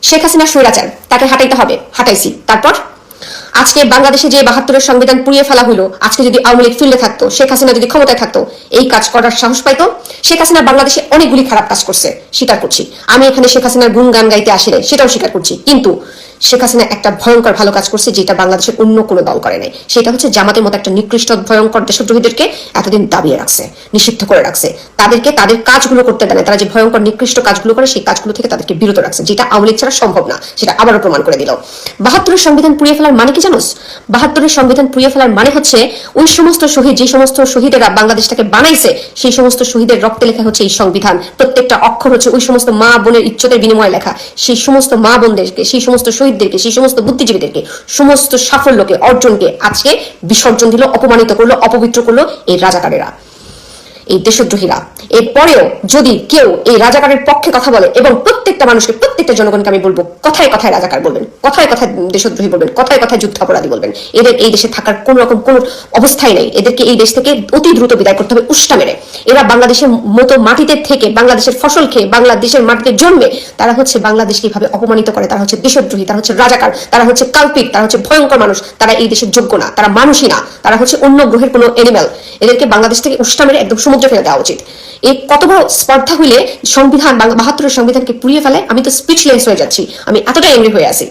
শেখ হাসিনা স্বৈরাচার, তাকে হাঁটাইতে হবে, হাঁটাইছি। তারপর আজকে বাংলাদেশে যে ৭২-এর সংবিধান পুড়িয়ে ফেলা হলো, আজকে যদি আওয়ামী লীগ ফিল্ডে থাকতো, শেখ হাসিনা যদি ক্ষমতায় থাকতো, এই কাজ করার সাহস পাইতো? শেখ হাসিনা বাংলাদেশে অনেকগুলি খারাপ কাজ করছে, স্বীকার করছি। আমি এখানে শেখ হাসিনার গুণগান গাইতে আসি নাই, সেটাও স্বীকার করছি। কিন্তু শেখ হাসিনা একটা ভয়ঙ্কর ভালো কাজ করছে, যেটা বাংলাদেশের অন্য কোনো দল করে নাই। সেটা হচ্ছে জামাতের মতো একটা নিকৃষ্ট ভয়ঙ্কর দেশদ্রোহীদেরকে এতদিন দাবিয়ে রাখছে, নিষিদ্ধ করে রাখছে, তাদেরকে তাদের কাজগুলো করতে দেয় না। তারা যে ভয়ঙ্কর নিকৃষ্ট কাজগুলো করে, সেই কাজগুলো থেকে তাদেরকে বিরত রাখছে, যেটা আওয়ামী লীগ ছাড়া সম্ভব না। সেটা আবারও প্রমাণ করে দিল। ৭২-এর সংবিধান পুড়িয়ে ফেলার মানে কি জানোস? ৭২-এর সংবিধান পুড়িয়ে ফেলার মানে হচ্ছে ওই সমস্ত শহীদ, যে সমস্ত শহীদেরা বাংলাদেশটাকে বানাইছে, সেই সমস্ত শহীদের রক্তে লেখা হচ্ছে এই সংবিধান। প্রত্যেকটা অক্ষর হচ্ছে ওই সমস্ত মা বোনের ইজ্জতের বিনিময়ে লেখা। সেই সমস্ত মা বোনদেরকে, সেই সমস্ত শহীদদেরকে, সেই সমস্ত বুদ্ধিজীবীদেরকে, সমস্ত সাফল্যকে, অর্জনকে আজকে বিসর্জন দিল, অপমানিত করলো, অপবিত্র করলো এই রাজাকারেরা, এই দেশদ্রোহীরা। এরপরেও যদি কেউ এই রাজাকারের পক্ষে কথা বলে, এবং প্রত্যেকটা মানুষকে, প্রত্যেকটা জনগণকে আমি বলবো, কথায় কথায় রাজাকার বলবেন, কথায় কথায় দেশদ্রোহী বলবেন, কথায় কথায় যুদ্ধ অপরাধী বলবেন। এদের এই দেশে থাকার কোন রকম কোন অবস্থাই নেই। এদেরকে এই দেশ থেকে অতি দ্রুত বিদায় করতে হবে, উষ্টা মেরে। এরা বাংলাদেশের মতো মাটিতে থেকে, বাংলাদেশের ফসল খেয়ে, বাংলাদেশের মাটিতে জন্মে, তারা হচ্ছে বাংলাদেশকে এইভাবে অপমানিত করে। তারা হচ্ছে দেশদ্রোহী, তারা হচ্ছে রাজাকার, তারা হচ্ছে কাল্পিক, তারা হচ্ছে ভয়ঙ্কর মানুষ। তারা এই দেশের যোগ্য না, তারা মানুষই না, তারা হচ্ছে অন্য গ্রহের কোনো এনিম্যাল। এদেরকে বাংলাদেশ থেকে উষ্টা মেরে একদম সমুদ্রে ফেলে দেওয়া উচিত। এই কত বড় স্পর্ধা হইলে সংবিধান, ৭২-এর সংবিধানকে পুড়িয়ে ফেলে। আমি তো স্পিচলেস হয়ে যাচ্ছি, আমি এতটাই এংরি হয়ে আছি।